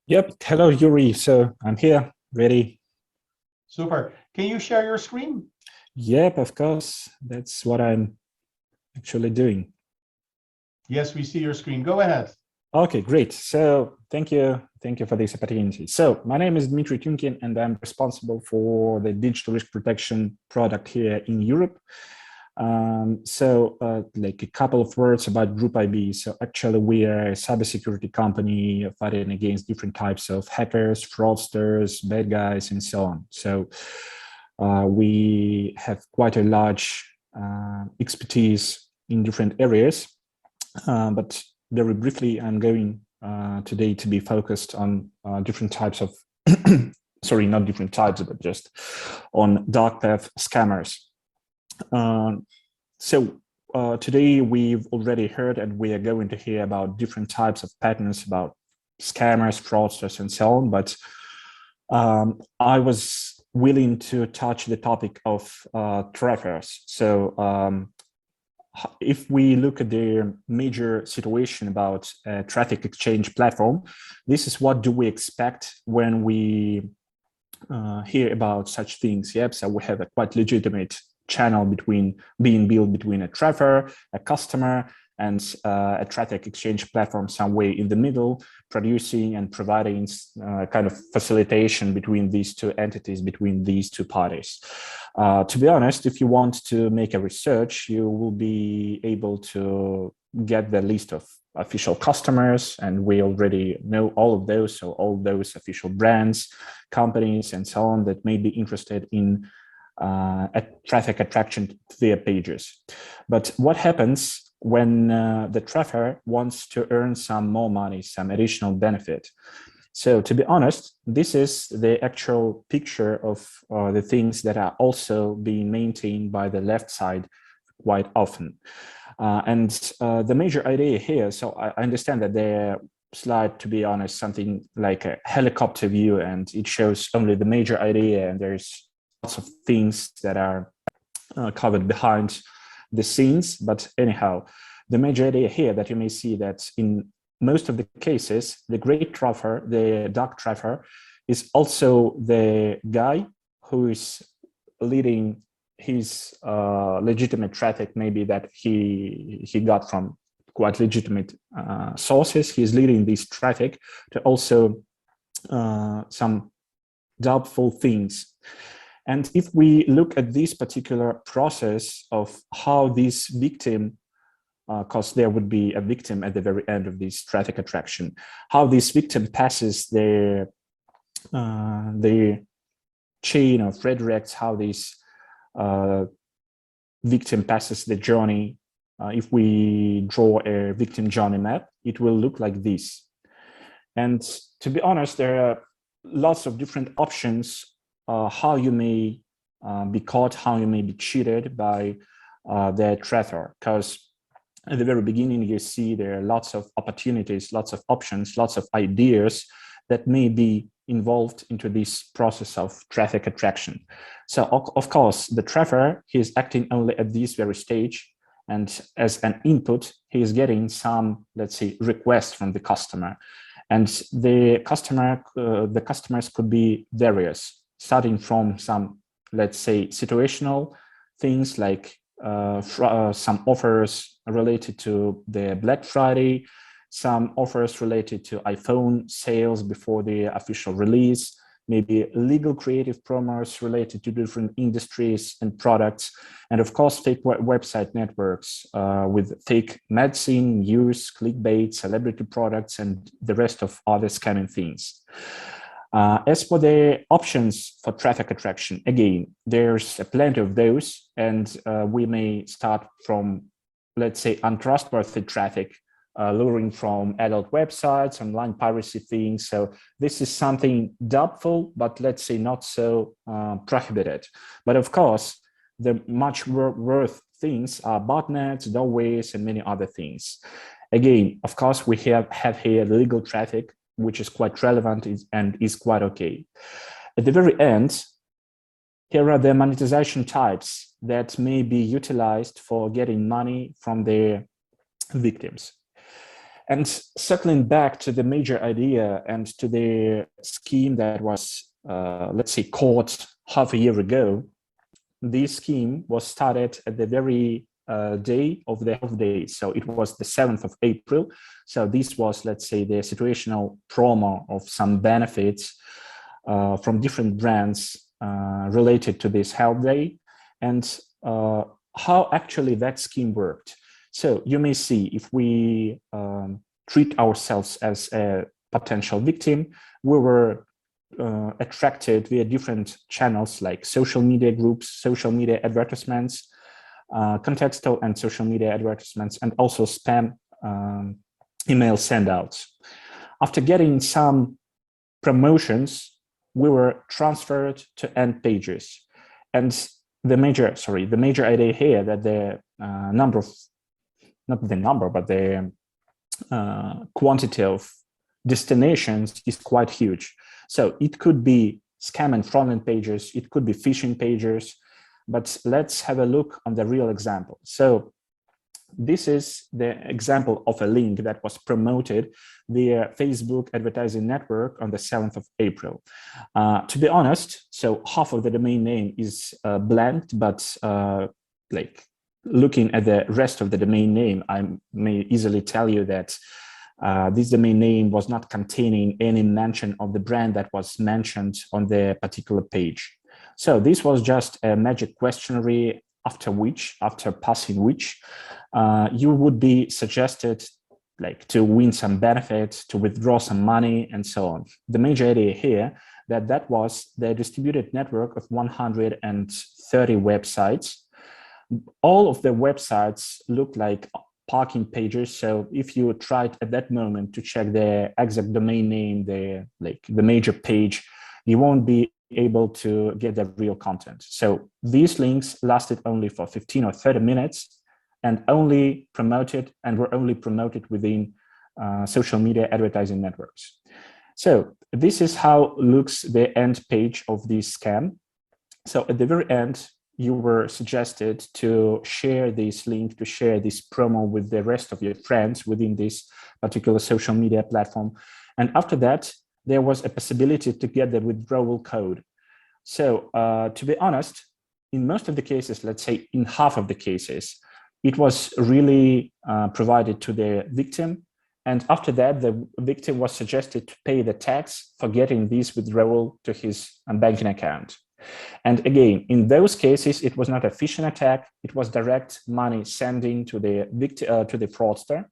Yep. Hello, Yuri. So I'm here, ready. Super. Can you share your screen? Yep, of course. That's what I'm actually doing. Yes, we see your screen. Go ahead. Okay, great. So thank you. Thank you for this opportunity. So my name is Dmitry Tiunkin, and I'm responsible for the digital risk protection product here in Europe. Like a couple of words about Group IB. So actually we are a cybersecurity company fighting against different types of hackers, fraudsters, bad guys, and so on. So we have quite a large expertise in different areas, but very briefly, I'm going today to be focused on different types of, sorry, not different types, but just on DarkPath scammers. Today we've already heard, and we are going to hear about different types of patterns about scammers, fraudsters, and so on. But I was willing to touch the topic of trackers. So if we look at the major situation about a traffic exchange platform, this is what do we expect when we hear about such things. Yep, so we have a quite legitimate channel being built between a tracker, a customer, and a traffic exchange platform somewhere in the middle, producing and providing kind of facilitation between these two entities, between these two parties. To be honest, if you want to make a research, you will be able to get the list of official customers, and we already know all of those, so all those official brands, companies, and so on that may be interested in traffic attraction to their pages. But what happens when the tracker wants to earn some more money, some additional benefit? So to be honest, this is the actual picture of the things that are also being maintained by the left side quite often. The major idea here, so I understand that the slide, to be honest, something like a helicopter view, and it shows only the major idea, and there's lots of things that are covered behind the scenes. But anyhow, the major idea here that you may see that in most of the cases, the great tracker, the dark tracker, is also the guy who is leading his legitimate traffic, maybe that he got from quite legitimate sources. He's leading this traffic to also some doubtful things. And if we look at this particular process of how this victim, because there would be a victim at the very end of this traffic attraction, how this victim passes the chain of redirects, how this victim passes the journey. If we draw a victim journey map, it will look like this. And to be honest, there are lots of different options how you may be caught, how you may be cheated by the tracker. Because at the very beginning, you see there are lots of opportunities, lots of options, lots of ideas that may be involved into this process of traffic attraction. So of course, the tracker, he is acting only at this very stage. And as an input, he is getting some, let's say, requests from the customer. And the customers could be various, starting from some, let's say, situational things like some offers related to the Black Friday, some offers related to iPhone sales before the official release, maybe legal creative promos related to different industries and products, and of course, fake website networks with fake medicine, news, clickbait, celebrity products, and the rest of other scamming things. As for the options for traffic attraction, again, there's plenty of those, and we may start from, let's say, untrustworthy traffic, luring from adult websites, online piracy things. So this is something doubtful, but let's say not so prohibited. But of course, the much worth things are botnets, doorways, and many other things. Again, of course, we have here legal traffic, which is quite relevant and is quite okay. At the very end, here are the monetization types that may be utilized for getting money from their victims. And circling back to the major idea and to the scheme that was, let's say, caught half a year ago, this scheme was started at the very day of the health day. So it was the 7th of April. So this was, let's say, the situational promo of some benefits from different brands related to this health day, and how actually that scheme worked. So you may see, if we treat ourselves as a potential victim, we were attracted via different channels like social media groups, social media advertisements, contextual and social media advertisements, and also spam email sendouts. After getting some promotions, we were transferred to end pages. And the major idea here that the number of, not the number, but the quantity of destinations is quite huge. So it could be scam and fraudulent pages, it could be phishing pages, but let's have a look on the real example. So this is the example of a link that was promoted via Facebook advertising network on the 7th of April. To be honest, so half of the domain name is blanked, but like looking at the rest of the domain name, I may easily tell you that this domain name was not containing any mention of the brand that was mentioned on the particular page. So this was just a magic questionnaire after passing which, you would be suggested like to win some benefits, to withdraw some money, and so on. The major idea here that was the distributed network of 130 websites. All of the websites look like parking pages. So if you tried at that moment to check the exact domain name, the major page, you won't be able to get the real content. So these links lasted only for 15 or 30 minutes and were only promoted within social media advertising networks. So this is how looks the end page of this scam. So at the very end, you were suggested to share this link, to share this promo with the rest of your friends within this particular social media platform. And after that, there was a possibility to get the withdrawal code. So to be honest, in most of the cases, let's say in half of the cases, it was really provided to the victim. And after that, the victim was suggested to pay the tax for getting this withdrawal to his banking account. And again, in those cases, it was not a phishing attack. It was direct money sending to the victim, to the fraudster.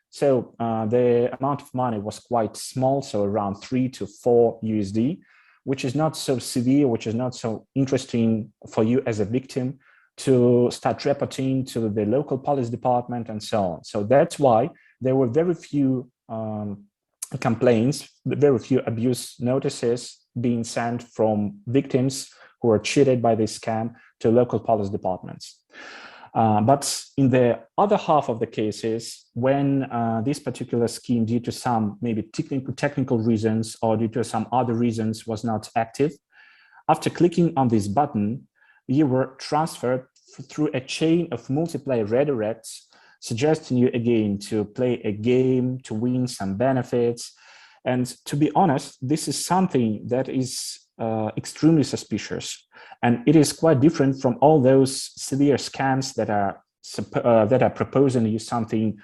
So the amount of money was quite small, so around 3 to 4 USD, which is not so severe, which is not so interesting for you as a victim to start reporting to the local police department and so on. So that's why there were very few complaints, very few abuse notices being sent from victims who were cheated by this scam to local police departments. But in the other half of the cases, when this particular scheme, due to some maybe technical reasons or due to some other reasons, was not active, after clicking on this button, you were transferred through a chain of multiple redirects, suggesting you again to play a game, to win some benefits. And to be honest, this is something that is extremely suspicious. And it is quite different from all those severe scams that are proposing you something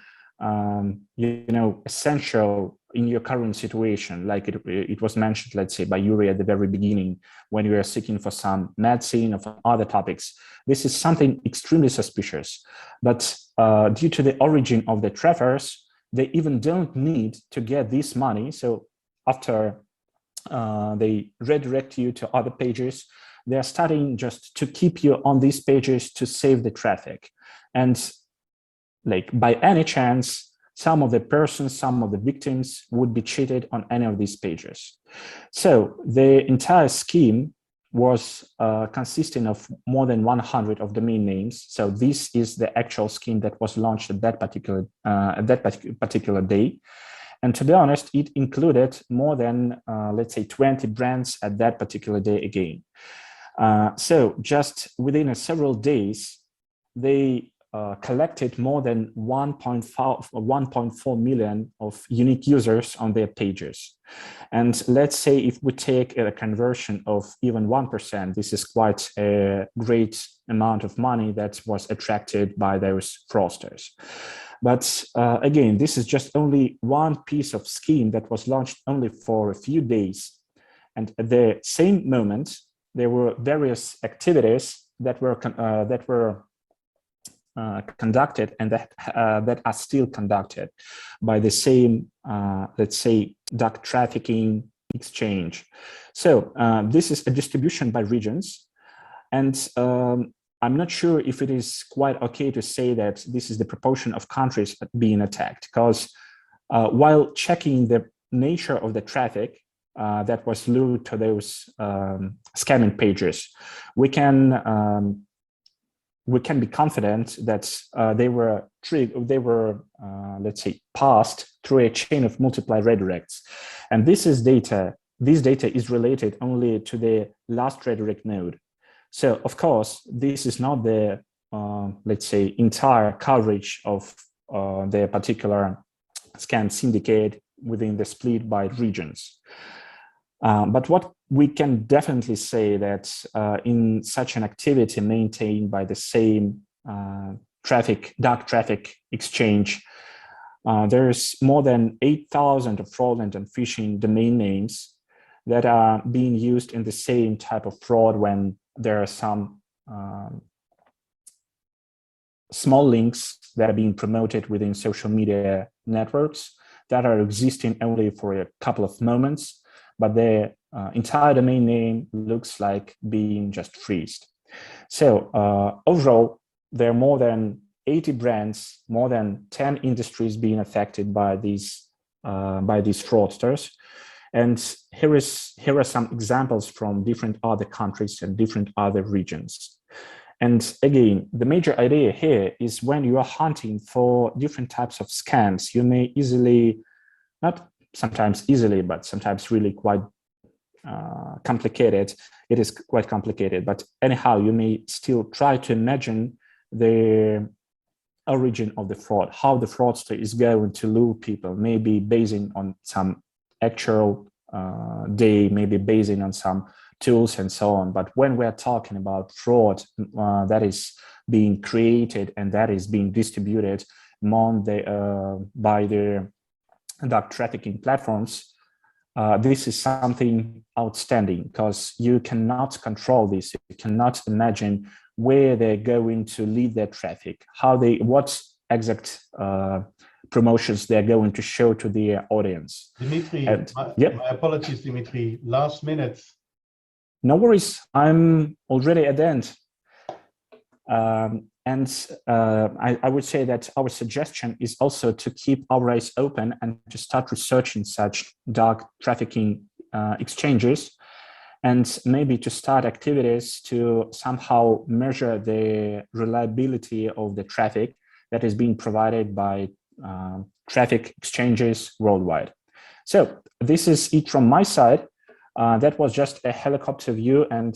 essential in your current situation, like it was mentioned, let's say, by Yuri at the very beginning, when you are seeking for some medicine or for other topics. This is something extremely suspicious. But due to the origin of the trackers, they even don't need to get this money. So after they redirect you to other pages, they're starting just to keep you on these pages to save the traffic. And like by any chance, some of the persons, some of the victims would be cheated on any of these pages. So the entire scheme was consisting of more than 100 of domain names. So this is the actual scheme that was launched at that particular day. And to be honest, it included more than, let's say, 20 brands at that particular day again. So just within several days, they collected more than 1.4 million of unique users on their pages. And let's say if we take a conversion of even 1%, this is quite a great amount of money that was attracted by those fraudsters. But again, this is just only one piece of scheme that was launched only for a few days. And at the same moment, there were various activities that were conducted and that are still conducted by the same, let's say, dark trafficking exchange. So this is a distribution by regions. And I'm not sure if it is quite okay to say that this is the proportion of countries being attacked, because while checking the nature of the traffic that was lured to those scamming pages, we can be confident that they were let's say, passed through a chain of multiple redirects. And this data is related only to the last redirect node. So, of course, this is not the, let's say, entire coverage of the particular scam syndicate within the split by regions. But what we can definitely say that in such an activity maintained by the same dark traffic exchange, there's more than 8,000 of fraudulent and phishing domain names that are being used in the same type of fraud when there are some small links that are being promoted within social media networks that are existing only for a couple of moments, but the entire domain name looks like being just freezed. So overall, there are more than 80 brands, more than 10 industries being affected by these fraudsters. And here are some examples from different other countries and different other regions. And again, the major idea here is when you are hunting for different types of scams, you may easily, not sometimes easily, but sometimes really quite complicated. It is quite complicated, but anyhow, you may still try to imagine the origin of the fraud, how the fraudster is going to lure people, maybe basing on some actual day, maybe basing on some tools and so on. But when we're talking about fraud that is being created and that is being distributed among by the dark trafficking platforms, this is something outstanding, because you cannot control this. You cannot imagine where they're going to lead their traffic, what exact promotions they're going to show to their audience. Dmitry, Yep. my apologies, Dmitry, last minute. No worries, I'm already at the end. I would say that our suggestion is also to keep our eyes open and to start researching such dark trafficking exchanges, and maybe to start activities to somehow measure the reliability of the traffic that is being provided by traffic exchanges worldwide. So this is it from my side. That was just a helicopter view, and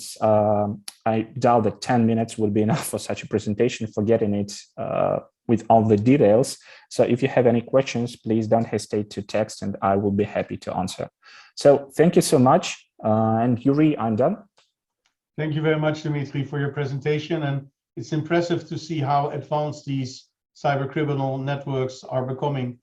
I doubt that 10 minutes will be enough for such a presentation, for getting it with all the details. So if you have any questions, please don't hesitate to text and I will be happy to answer. So thank you so much. And Yuri, I'm done. Thank you very much, Dmitry, for your presentation. And it's impressive to see how advanced these cybercriminal networks are becoming.